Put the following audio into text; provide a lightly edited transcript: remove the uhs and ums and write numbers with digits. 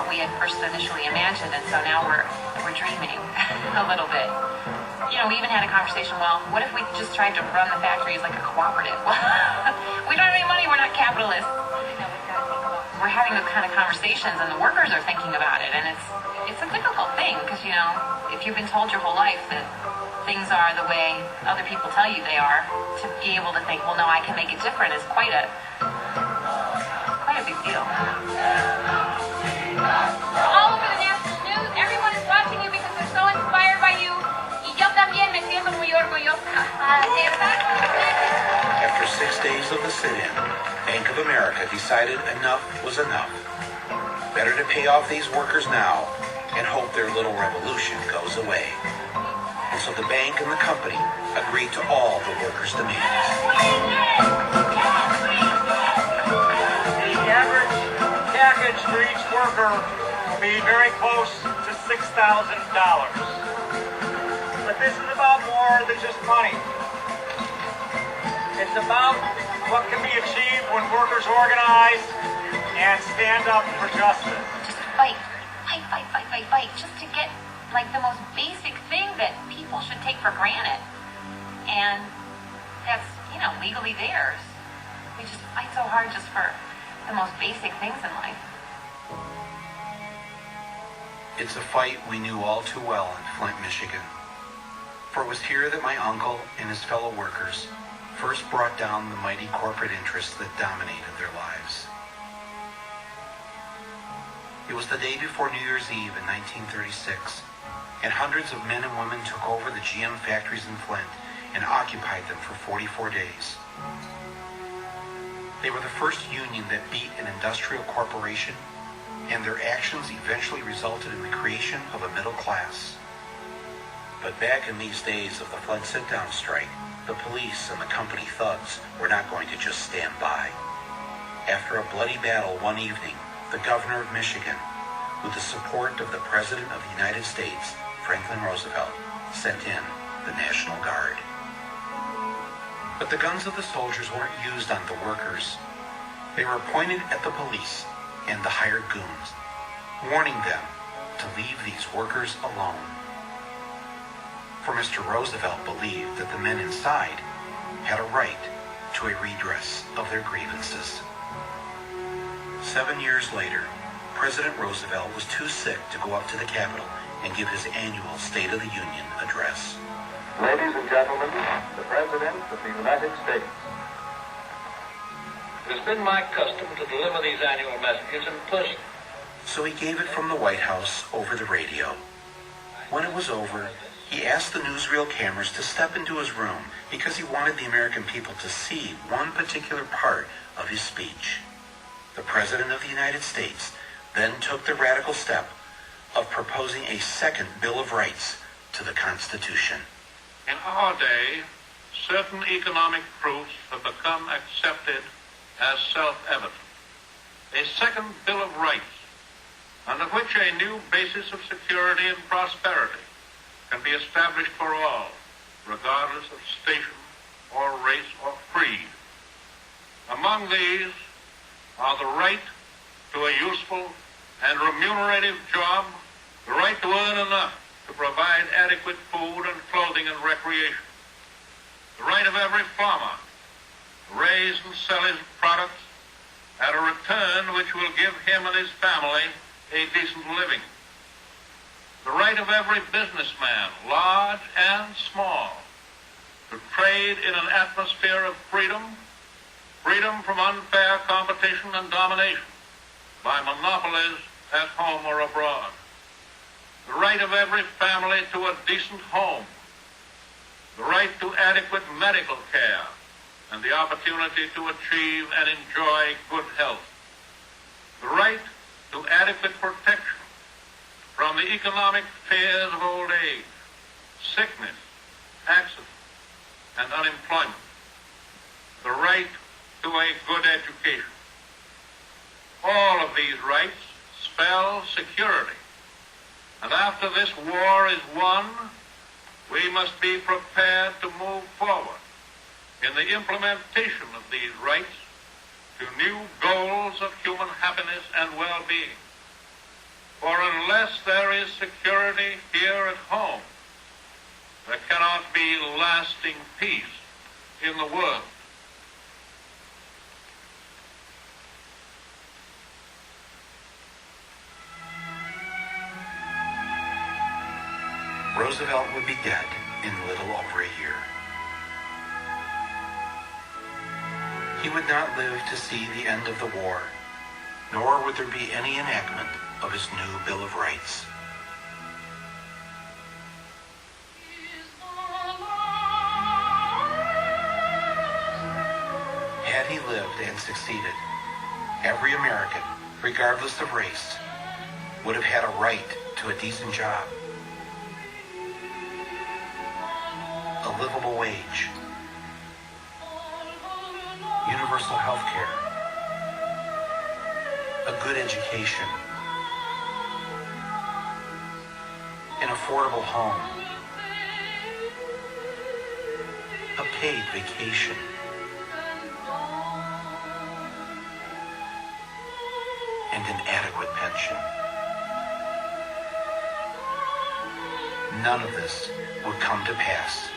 we had first initially imagined, and so now we're dreaming a little bit. You know, we even had a conversation, well, what if we just tried to run the factory as like a cooperative? We don't have any money, we're not capitalists. We're having those kind of conversations, and the workers are thinking about it, and it's a difficult thing, because, you know, if you've been told your whole life that things are the way other people tell you they are, to be able to think, well, no, I can make it different is quite a big deal. All over the national news, everyone is watching you because they're so inspired by you. Y yo también me siento muy orgullosa. After 6 days of the sit-in, Bank of America decided enough was enough. Better to pay off these workers now and hope their little revolution goes away. And so the bank and the company agreed to all the workers' demands. The average package for each worker will be very close to $6,000. But this is about more than just money. It's about what can be achieved when workers organize and stand up for justice. Just fight, just to get like the most basic thing that people should take for granted. And that's, you know, legally theirs. We just fight so hard just for the most basic things in life. It's a fight we knew all too well in Flint, Michigan. For it was here that my uncle and his fellow workers first brought down the mighty corporate interests that dominated their lives. It was the day before New Year's Eve in 1936, and hundreds of men and women took over the GM factories in Flint and occupied them for 44 days. They were the first union that beat an industrial corporation, and their actions eventually resulted in the creation of a middle class. But back in these days of the Flint sit-down strike, the police and the company thugs were not going to just stand by. After a bloody battle one evening, the governor of Michigan, with the support of the President of the United States, Franklin Roosevelt, sent in the National Guard. But the guns of the soldiers weren't used on the workers. They were pointed at the police and the hired goons, warning them to leave these workers alone. For Mr. Roosevelt believed that the men inside had a right to a redress of their grievances. 7 years later, President Roosevelt was too sick to go up to the Capitol and give his annual State of the Union address. Ladies and gentlemen, the President of the United States. It has been my custom to deliver these annual messages in person. So he gave it from the White House over the radio. When it was over, he asked the newsreel cameras to step into his room because he wanted the American people to see one particular part of his speech. The President of the United States then took the radical step of proposing a second Bill of Rights to the Constitution. In our day, certain economic truths have become accepted as self-evident. A second Bill of Rights, under which a new basis of security and prosperity can be established for all, regardless of station or race or creed. Among these are the right to a useful and remunerative job, the right to earn enough to provide adequate food and clothing and recreation, the right of every farmer to raise and sell his products at a return which will give him and his family a decent living, the right of every businessman, large and small, to trade in an atmosphere of freedom, freedom from unfair competition and domination by monopolies at home or abroad, the right of every family to a decent home, the right to adequate medical care, and the opportunity to achieve and enjoy good health, the right to adequate protection from the economic fears of old age, sickness, accident, and unemployment, the right to a good education. All of these rights spell security. And after this war is won, we must be prepared to move forward in the implementation of these rights to new goals of human happiness and well-being. For unless there is security here at home, there cannot be lasting peace in the world. Roosevelt would be dead in little over a year. He would not live to see the end of the war, nor would there be any enactment of his new Bill of Rights. Had he lived and succeeded, every American, regardless of race, would have had a right to a decent job, a livable wage, universal health care, a good education, an affordable home, a paid vacation, and an adequate pension. None of this would come to pass